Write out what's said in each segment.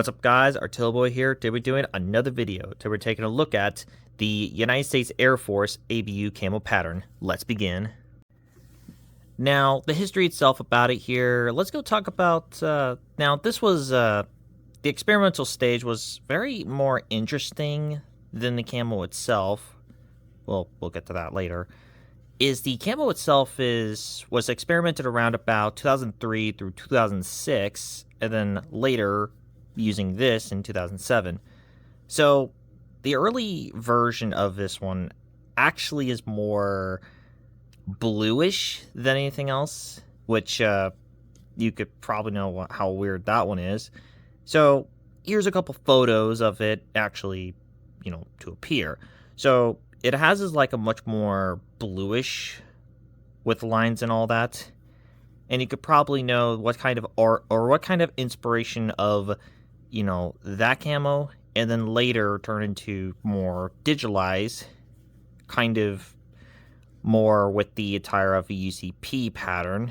What's up, guys? Boy here. Today we're doing another video. Today we're taking a look at the United States Air Force ABU camo pattern. Let's begin. Now, the history itself about it here. Let's go talk about, now this was, the experimental stage was very more interesting than the camo itself. Well, we'll get to that later. The camo itself was experimented around about 2003 through 2006, and then later using this in 2007. So the early version of this one actually is more bluish than anything else, which you could probably know how weird that one is. So here's a couple photos of it actually, to appear. So it has like a much more bluish with lines and all that. And you could probably know what kind of art or what kind of inspiration of that camo, and then later turn into more digitalized, kind of more with the attire of a UCP pattern.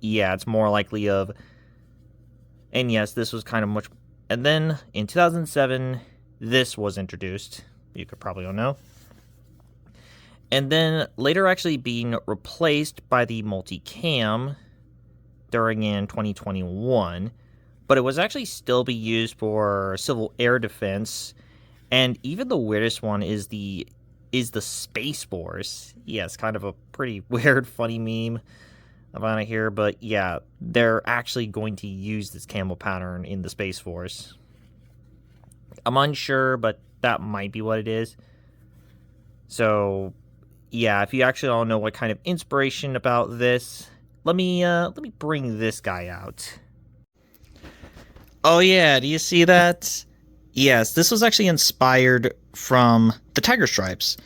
Yeah, it's more likely of, and yes, this was kind of much, and then in 2007, this was introduced, you could probably all know. And then later actually being replaced by the multicam during in 2021. But it was actually still be used for civil air defense, and even the weirdest one is the Space Force. Yeah, it's kind of a pretty weird, funny meme about it here, but yeah, they're actually going to use this camo pattern in the Space Force. I'm unsure, but that might be what it is. So yeah, if you actually all know what kind of inspiration about this, let me bring this guy out. Oh yeah, do you see that? Yes, this was actually inspired from the tiger stripes.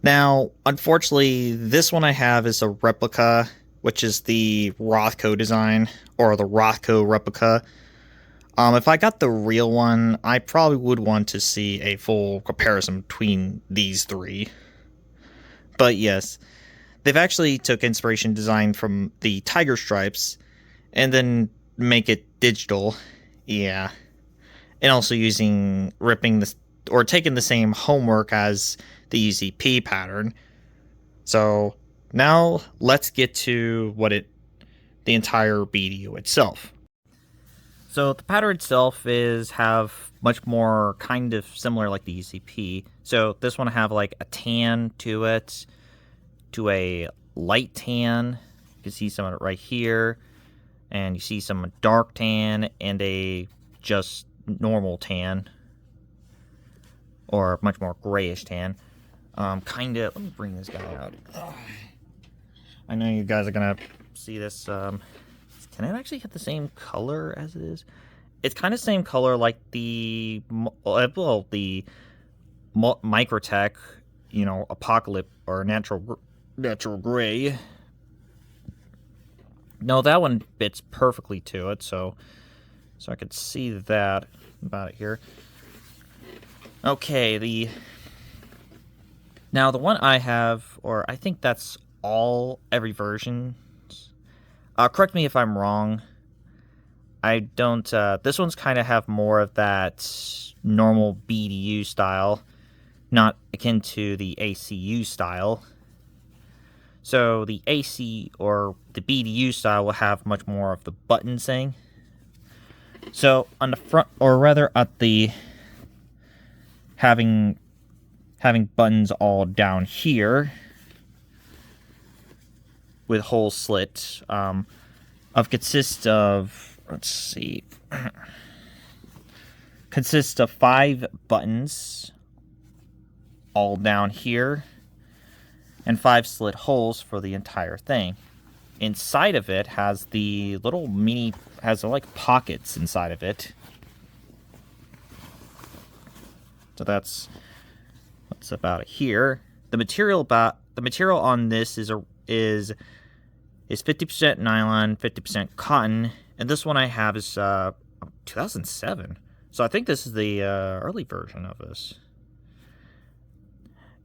Now, unfortunately, this one I have is a replica, which is the Rothko design, or the Rothko replica. If I got the real one, I probably would want to see a full comparison between these three. But yes, they've actually took inspiration design from the tiger stripes, and then make it digital. Yeah, and also taking the same homework as the UCP pattern. So now let's get to the entire BDU itself. So the pattern itself have much more kind of similar like the UCP. So this one have like a tan to it, to a light tan. You can see some of it right here. And you see some dark tan and a just normal tan, or much more grayish tan. Let me bring this guy out. I know you guys are gonna see this. Can it actually hit the same color as it is? It's kind of same color like the Microtech, Apocalypse or natural gray. No, that one fits perfectly to it, so I could see that about it here. Okay, now the one I have, or I think that's every version. Correct me if I'm wrong. I don't. This one's kind of have more of that normal BDU style, not akin to the ACU style. So the AC or the BDU style will have much more of the buttons thing. So on the front, or rather at the having buttons all down here with hole slit, consists of 5 buttons all down here, and 5 slit holes for the entire thing. Inside of it has the little has like pockets inside of it. So that's what's about it here. The material on this is 50% nylon, 50% cotton, and this one I have is 2007. So I think this is the early version of this.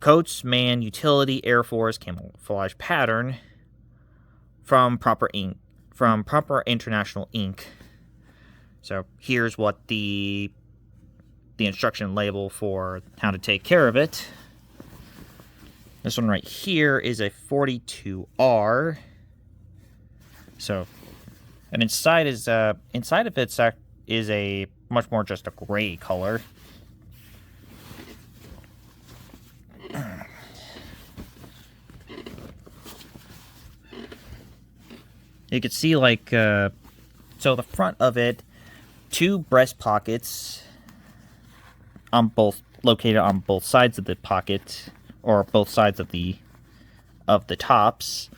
Coats, Man, Utility, Air Force, camouflage pattern from proper international ink. So here's what the instruction label for how to take care of it. This one right here is a 42R. So, and inside of it is a much more just a gray color. You can see, like, so the front of it, 2 breast pockets located on both sides of the pocket, or both sides of the tops.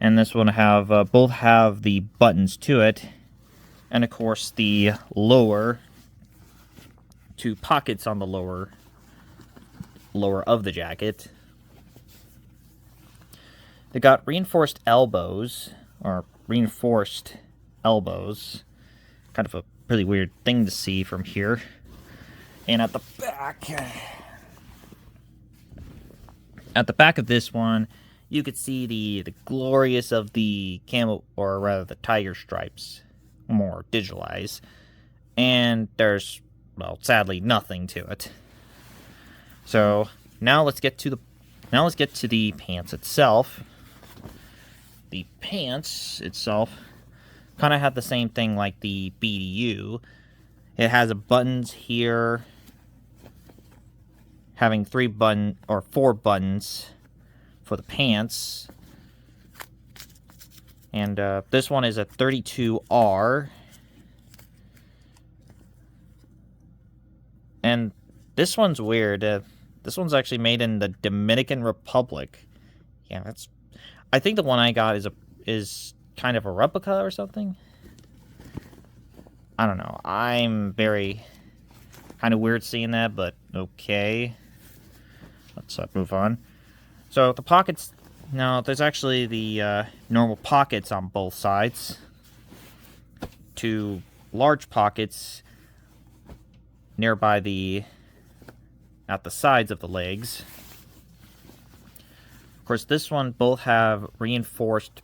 And this one both have the buttons to it, and of course the lower 2 pockets on the lower of the jacket. They got reinforced elbows. Kind of a really weird thing to see from here. And at the back of this one, you could see the glorious of the camel, or rather the tiger stripes, more digitalized. And there's, well, sadly nothing to it. So now let's get to the pants itself. The pants itself kind of have the same thing like the BDU. It has buttons here, having 4 buttons for the pants. And this one is a 32R. And this one's weird. This one's actually made in the Dominican Republic. Yeah, I think the one I got is kind of a replica or something. I don't know. I'm very kind of weird seeing that, but okay. Let's move on. So the pockets. Now there's actually the normal pockets on both sides. 2 large pockets nearby at the sides of the legs. Of course, this one both have reinforced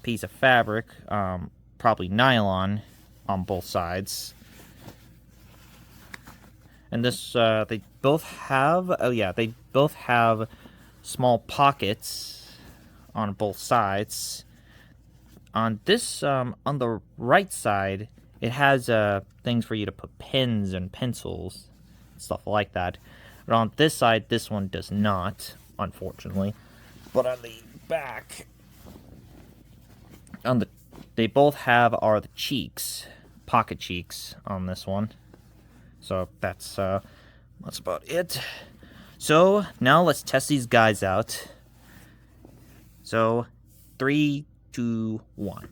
piece of fabric, probably nylon, on both sides. And this, they both have small pockets on both sides. On this, on the right side, it has things for you to put pens and pencils, stuff like that. But on this side, this one does not, unfortunately. But on the back, they both have the cheeks, pocket cheeks on this one. So that's about it. So now let's test these guys out. So 3, 2, 1.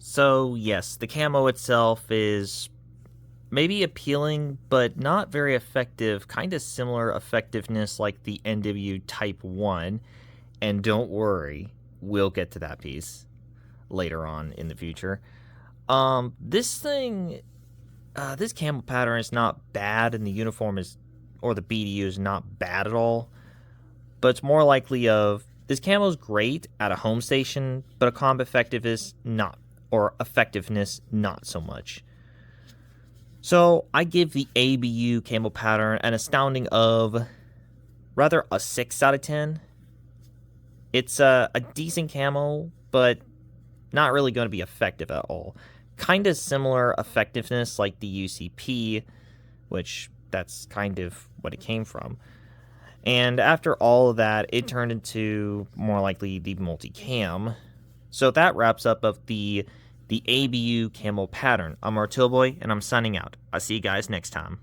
So, yes, the camo itself is maybe appealing, but not very effective. Kind of similar effectiveness like the NW Type 1. And don't worry, we'll get to that piece later on in the future. This thing, this camo pattern is not bad, and the uniform is, or the BDU is not bad at all. But it's more likely of, this camo is great at a home station, but a combat effectiveness not, or effectiveness not so much. So I give the ABU camo pattern an astounding of, rather, a 6 out of 10. It's a decent camo, but not really going to be effective at all. Kind of similar effectiveness like the UCP, which that's kind of what it came from. And after all of that, it turned into more likely the multicam. So that wraps up of the ABU camo pattern. I'm Artilboy, and I'm signing out. I'll see you guys next time.